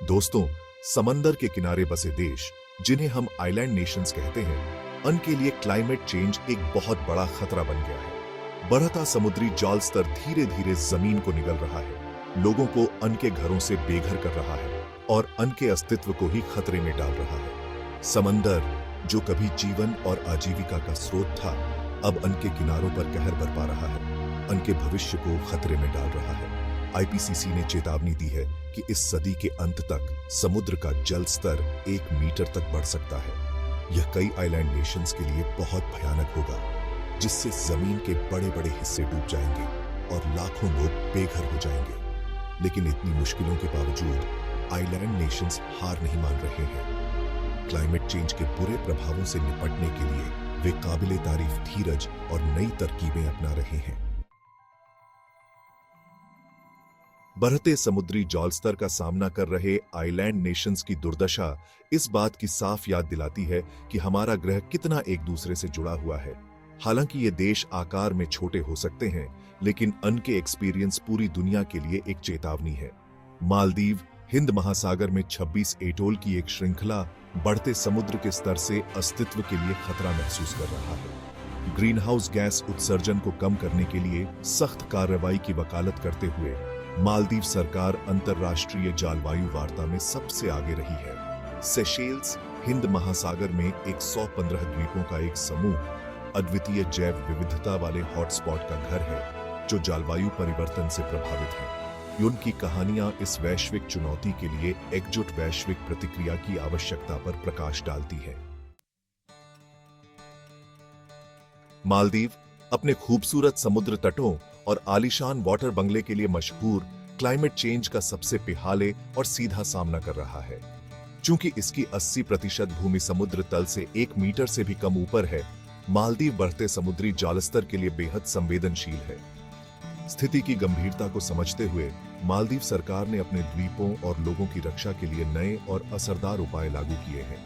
दोस्तों, समंदर के किनारे बसे देश, जिन्हें हम आइलैंड नेशंस कहते हैं, उनके लिए क्लाइमेट चेंज एक बहुत बड़ा खतरा बन गया है। बढ़ता समुद्री जल स्तर धीरे धीरे जमीन को निगल रहा है, लोगों को उनके घरों से बेघर कर रहा है और उनके अस्तित्व को ही खतरे में डाल रहा है। समंदर, जो कभी जीवन और आजीविका का स्रोत था, अब उनके किनारों पर कहर बरपा रहा है, उनके भविष्य को खतरे में डाल रहा है। आईपीसीसी ने चेतावनी दी है कि इस सदी के अंत तक समुद्र का जल स्तर 1 मीटर तक बढ़ सकता है। यह कई आइलैंड नेशंस के लिए बहुत भयानक होगा, जिससे जमीन के बड़े बड़े हिस्से डूब जाएंगे और लाखों लोग बेघर हो जाएंगे। लेकिन इतनी मुश्किलों के बावजूद आइलैंड नेशंस हार नहीं मान रहे हैं। क्लाइमेट चेंज के बुरे प्रभावों से निपटने के लिए वे काबिले तारीफ धीरज और नई तरकीबें अपना रहे हैं। बढ़ते समुद्री जल स्तर का सामना कर रहे आइलैंड नेशंस की दुर्दशा इस बात की साफ याद दिलाती है कि हमारा ग्रह कितना एक दूसरे से जुड़ा हुआ है। हालांकि ये देश आकार में छोटे हो सकते हैं, लेकिन उनके एक्सपीरियंस पूरी दुनिया के लिए एक चेतावनी है। मालदीव हिंद महासागर में 26 एटोल की एक श्रृंखला बढ़ते समुद्र के स्तर से अस्तित्व के लिए खतरा महसूस कर रहा है। ग्रीन हाउस गैस उत्सर्जन को कम करने के लिए सख्त कार्रवाई की वकालत करते हुए मालदीव सरकार अंतर्राष्ट्रीय जलवायु वार्ता में सबसे आगे रही है। सेशेल्स हिंद महासागर में 115 द्वीपों का एक समूह अद्वितीय जैव विविधता वाले हॉटस्पॉट का घर है, जो जलवायु परिवर्तन से प्रभावित है। उनकी कहानियां इस वैश्विक चुनौती के लिए एकजुट वैश्विक प्रतिक्रिया की आवश्यकता पर प्रकाश डालती है। मालदीव अपने खूबसूरत समुद्र तटों और आलीशान वाटर बंगले के लिए मशहूर क्लाइमेट चेंज का सबसे बेहाले और सीधा सामना कर रहा है। चूंकि इसकी 80% भूमि समुद्र तल से 1 मीटर से भी कम ऊपर है, मालदीव बढ़ते समुद्री जलस्तर के लिए बेहद संवेदनशील है। स्थिति की गंभीरता को समझते हुए मालदीव सरकार ने अपने द्वीपों और लोगों की रक्षा के लिए नए और असरदार उपाय लागू किए हैं।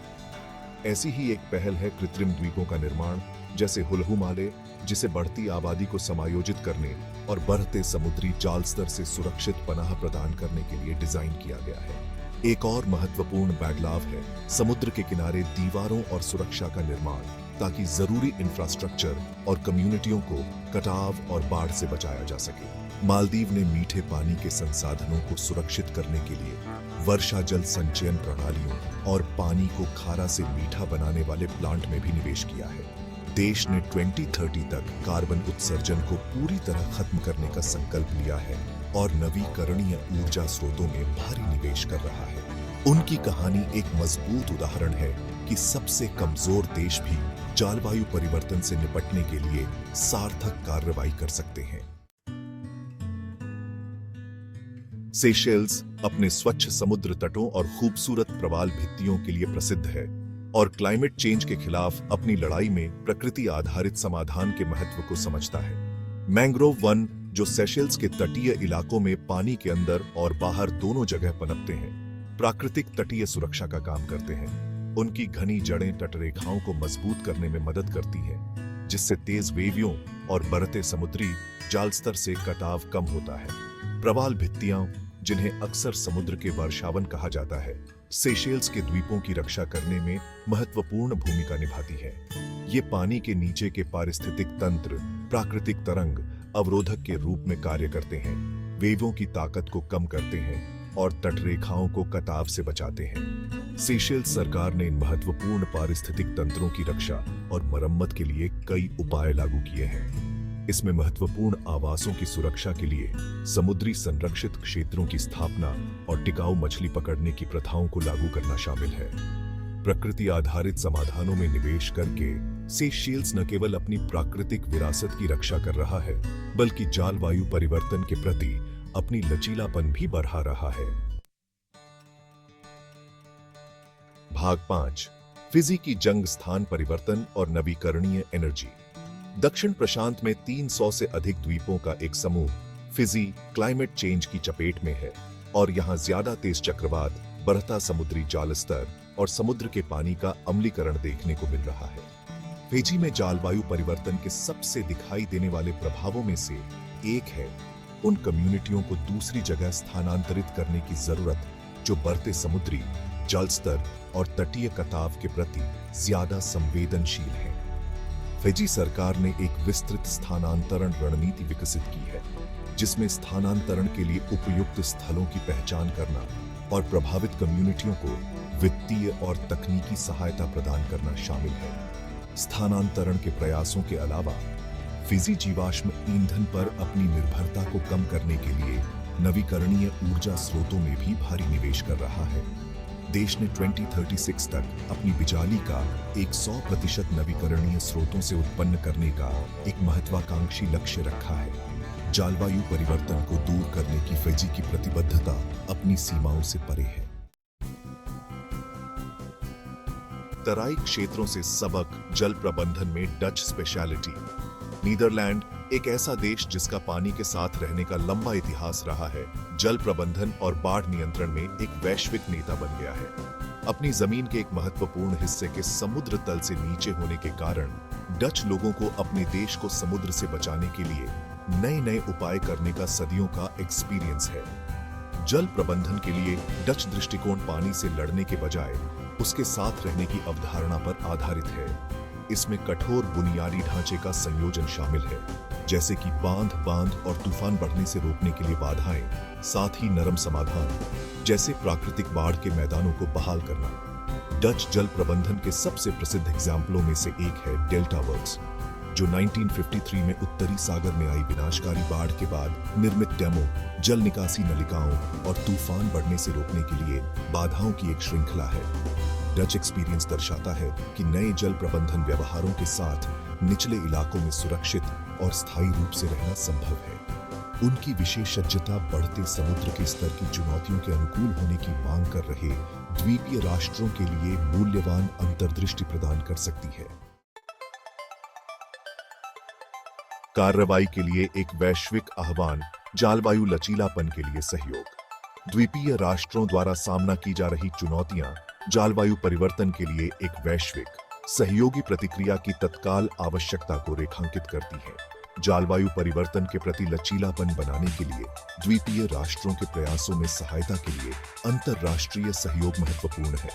ऐसी ही एक पहल है कृत्रिम द्वीपों का निर्माण, जैसे हुलहू माले, जिसे बढ़ती आबादी को समायोजित करने और बढ़ते समुद्री जल स्तर से सुरक्षित पनाह प्रदान करने के लिए डिजाइन किया गया है। एक और महत्वपूर्ण बदलाव है समुद्र के किनारे दीवारों और सुरक्षा का निर्माण, ताकि जरूरी इंफ्रास्ट्रक्चर और कम्युनिटियों को कटाव और बाढ़ से बचाया जा सके। मालदीव ने मीठे पानी के संसाधनों को सुरक्षित करने के लिए वर्षा जल संचयन प्रणालियों और पानी को खारा से मीठा बनाने वाले प्लांट में भी निवेश किया है। देश ने 2030 तक कार्बन उत्सर्जन को पूरी तरह खत्म करने का संकल्प लिया है और नवीकरणीय ऊर्जा स्रोतों में भारी निवेश कर रहा है। उनकी कहानी एक मजबूत उदाहरण है कि सबसे कमजोर देश भी जलवायु परिवर्तन से निपटने के लिए सार्थक कार्रवाई कर सकते हैं। सेशेल्स अपने स्वच्छ समुद्र तटों और खूबसूरत प्रवाल भित्तियों के लिए प्रसिद्ध है और क्लाइमेट चेंज के खिलाफ अपनी लड़ाई में प्रकृति आधारित समाधान के महत्व को समझता है। मैंग्रोव वन, जो सेशेल्स के तटीय इलाकों में पानी के अंदर और बाहर दोनों जगह पनपते हैं, प्राकृतिक तटीय सुरक्षा का काम करते हैं। उनकी घनी जड़ें तटरेखाओं को मजबूत करने में मदद करती हैं, जिससे तेज वेवियों और बढ़ते समुद्री जल स्तर से कटाव कम होता है। प्रवाल भित्तियां, जिन्हें अक्सर समुद्र के वर्षावन कहा जाता है, सेशेल्स के द्वीपों की रक्षा करने में महत्वपूर्ण भूमिका निभाती है। ये पानी के नीचे के पारिस्थितिक तंत्र, प्राकृतिक तरंग अवरोधक के रूप में कार्य करते हैं, वेवों की ताकत को कम करते हैं और तटरेखाओं को कटाव से बचाते हैं। सेशेल्स सरकार ने इन महत्वपूर्ण पारिस्थितिक तंत्रों की रक्षा और मरम्मत के लिए कई उपाय लागू किए हैं। इसमें महत्वपूर्ण आवासों की सुरक्षा के लिए समुद्री संरक्षित क्षेत्रों की स्थापना और टिकाऊ मछली पकड़ने की प्रथाओं को लागू करना शामिल है। प्रकृति आधारित समाधानों में निवेश करके सेशेल्स न केवल अपनी प्राकृतिक विरासत की रक्षा कर रहा है, बल्कि जलवायु परिवर्तन के प्रति अपनी लचीलापन भी बढ़ा रहा है। भाग 5, फिजी की जंग स्थान परिवर्तन और नवीकरणीय एनर्जी। दक्षिण प्रशांत में 300 से अधिक द्वीपों का एक समूह फिजी क्लाइमेट चेंज की चपेट में है और यहाँ ज्यादा तेज चक्रवात, बढ़ता समुद्री जल स्तर और समुद्र के पानी का अम्लीकरण देखने को मिल रहा है। फिजी में जलवायु परिवर्तन के सबसे दिखाई देने वाले प्रभावों में से एक है उन कम्युनिटियों को दूसरी जगह स्थानांतरित करने की जरूरत जो बढ़ते समुद्री जल स्तर और तटीय कटाव के प्रति ज्यादा संवेदनशील हैं। फिजी सरकार ने एक विस्तृत स्थानांतरण रणनीति विकसित की है, जिसमें स्थानांतरण के लिए उपयुक्त स्थलों की पहचान करना और प्रभावित कम्युनिटियों को वित्तीय और तकनीकी सहायता प्रदान करना शामिल है। स्थानांतरण के प्रयासों के अलावा फिजी जीवाश्म ईंधन पर अपनी निर्भरता को कम करने के लिए नवीकरणीय ऊर्जा स्रोतों में भी भारी निवेश कर रहा है। देश ने 2036 तक अपनी बिजली का 100% नवीकरणीय स्रोतों से उत्पन्न करने का एक महत्वाकांक्षी लक्ष्य रखा है। जलवायु परिवर्तन को दूर करने की फिजी की प्रतिबद्धता अपनी सीमाओं से परे है। तराई क्षेत्रों से सबक जल प्रबंधन में डच स्पेशलिटी। नीदरलैंड एक ऐसा देश जिसका पानी के साथ रहने का लंबा इतिहास रहा है, जल प्रबंधन और बाढ़ नियंत्रण में एक वैश्विक नेता बन गया है। अपनी जमीन के एक महत्वपूर्ण हिस्से के समुद्र तल से नीचे होने के कारण डच लोगों को अपने देश को समुद्र से बचाने के लिए नए नए उपाय करने का सदियों का एक्सपीरियंस है। जल प्रबंधन के लिए डच दृष्टिकोण पानी से लड़ने के बजाय उसके साथ रहने की अवधारणा पर आधारित है। इसमें कठोर बुनियादी ढांचे का संयोजन शामिल है, जैसे कि बांध और तूफान बढ़ने से रोकने के लिए बाधाएं, साथ ही नरम समाधान जैसे प्राकृतिक बाढ़ के मैदानों को बहाल करना। डच जल प्रबंधन के सबसे प्रसिद्ध एग्जाम्पलों में से एक है डेल्टा वर्क्स, जो 1953 में उत्तरी सागर में आई विनाशकारी बाढ़ के बाद निर्मित डैमों, जल निकासी नलिकाओं और तूफान बढ़ने से रोकने के लिए बाधाओं की एक श्रृंखला है। डच एक्सपीरियंस दर्शाता है कि नए जल प्रबंधन व्यवहारों के साथ निचले इलाकों में सुरक्षित और स्थायी रूप से रहना संभव है। उनकी विशेषज्ञता बढ़ते समुद्र के स्तर की चुनौतियों के अनुकूल होने की मांग कर रहे द्वीपीय राष्ट्रों के लिए मूल्यवान अंतर्दृष्टि प्रदान कर सकती है। कार्रवाई के लिए एक वैश्विक आह्वान, जलवायु लचीलापन के लिए सहयोग। द्वीपीय राष्ट्रों द्वारा सामना की जा रही चुनौतियां जलवायु परिवर्तन के लिए एक वैश्विक सहयोगी प्रतिक्रिया की तत्काल आवश्यकता को रेखांकित करती है। जलवायु परिवर्तन के प्रति लचीलापन बनाने के लिए द्वीपीय राष्ट्रों के प्रयासों में सहायता के लिए अंतर्राष्ट्रीय सहयोग महत्वपूर्ण है।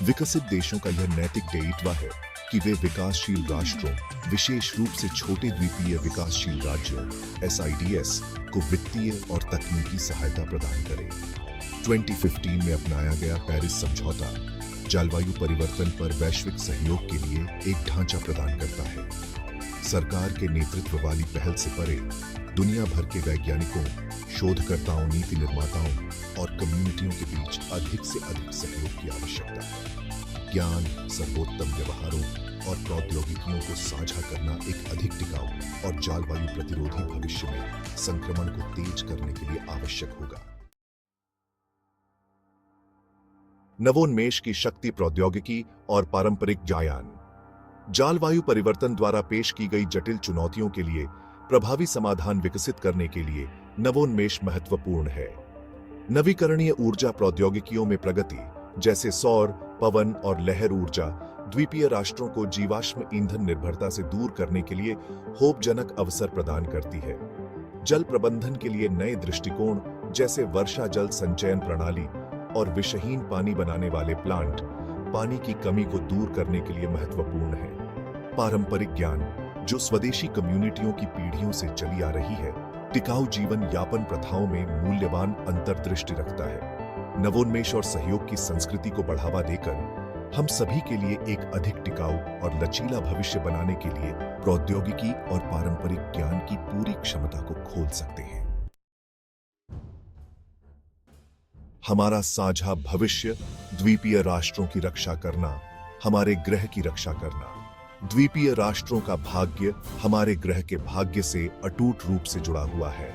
विकसित देशों का यह नैतिक दायित्व है कि वे विकासशील राष्ट्रों, विशेष रूप से छोटे द्वीपीय विकासशील राज्यों (SIDS) को वित्तीय और तकनीकी सहायता प्रदान करें। 2015 में अपनाया गया पेरिस समझौता जलवायु परिवर्तन पर वैश्विक सहयोग के लिए एक ढांचा प्रदान करता है। सरकार के नेतृत्व वाली पहल से परे दुनिया भर के वैज्ञानिकों, शोधकर्ताओं, नीति निर्माताओं और कम्युनिटियों के बीच अधिक से अधिक सहयोग की आवश्यकता है। ज्ञान, सर्वोत्तम व्यवहारों और प्रौद्योगिकियों को साझा करना एक अधिक टिकाऊ और जलवायु प्रतिरोधी भविष्य में संक्रमण को तेज करने के लिए आवश्यक होगा। नवोन्मेष की शक्ति, प्रौद्योगिकी और पारंपरिक ज्ञान। जलवायु परिवर्तन द्वारा पेश की गई जटिल चुनौतियों के लिए प्रभावी समाधान विकसित करने के लिए नवोन्मेष महत्वपूर्ण है। नवीकरणीय ऊर्जा प्रौद्योगिकियों में प्रगति, जैसे सौर, पवन और लहर ऊर्जा, द्वीपीय राष्ट्रों को जीवाश्म ईंधन निर्भरता से दूर करने के लिए होपजनक अवसर प्रदान करती है। जल प्रबंधन के लिए नए दृष्टिकोण, जैसे वर्षा जल संचयन प्रणाली और विषहीन पानी बनाने वाले प्लांट, पानी की कमी को दूर करने के लिए महत्वपूर्ण है। पारंपरिक ज्ञान, जो स्वदेशी कम्युनिटियों की पीढ़ियों से चली आ रही है, टिकाऊ जीवन यापन प्रथाओं में मूल्यवान अंतर्दृष्टि रखता है। नवोन्मेष और सहयोग की संस्कृति को बढ़ावा देकर हम सभी के लिए एक अधिक टिकाऊ और लचीला भविष्य बनाने के लिए प्रौद्योगिकी और पारंपरिक ज्ञान की पूरी क्षमता को खोल सकते हैं। हमारा साझा भविष्य, द्वीपीय राष्ट्रों की रक्षा करना, हमारे ग्रह की रक्षा करना। द्वीपीय राष्ट्रों का भाग्य हमारे ग्रह के भाग्य से अटूट रूप से जुड़ा हुआ है।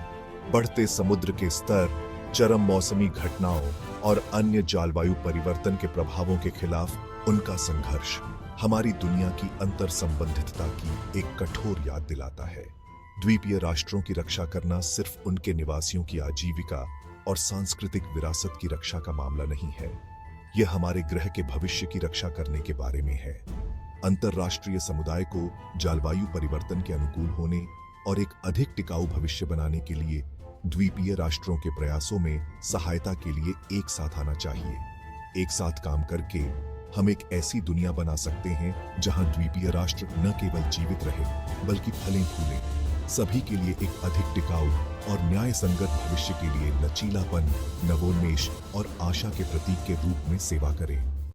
बढ़ते समुद्र के स्तर, चरम मौसमी घटनाओं और अन्य जलवायु परिवर्तन के प्रभावों के खिलाफ उनका संघर्ष हमारी दुनिया की अंतर संबंधितता की एक कठोर याद दिलाता है। द्वीपीय राष्ट्रों की रक्षा करना सिर्फ उनके निवासियों की आजीविका और सांस्कृतिक विरासत की रक्षा का मामला नहीं है, यह हमारे ग्रह के भविष्य की रक्षा करने के बारे में है। अंतर्राष्ट्रीय समुदाय को जलवायु परिवर्तन के अनुकूल होने और एक अधिक टिकाऊ भविष्य बनाने के लिए द्वीपीय राष्ट्रों के प्रयासों में सहायता के लिए एक साथ आना चाहिए। एक साथ काम करके हम एक ऐसी दुनिया बना सकते हैं जहां द्वीपीय राष्ट्र न केवल जीवित रहे बल्कि फलें फूलें, सभी के लिए एक अधिक टिकाऊ और न्याय संगत भविष्य के लिए लचीलापन, नवोन्मेष और आशा के प्रतीक के रूप में सेवा करें।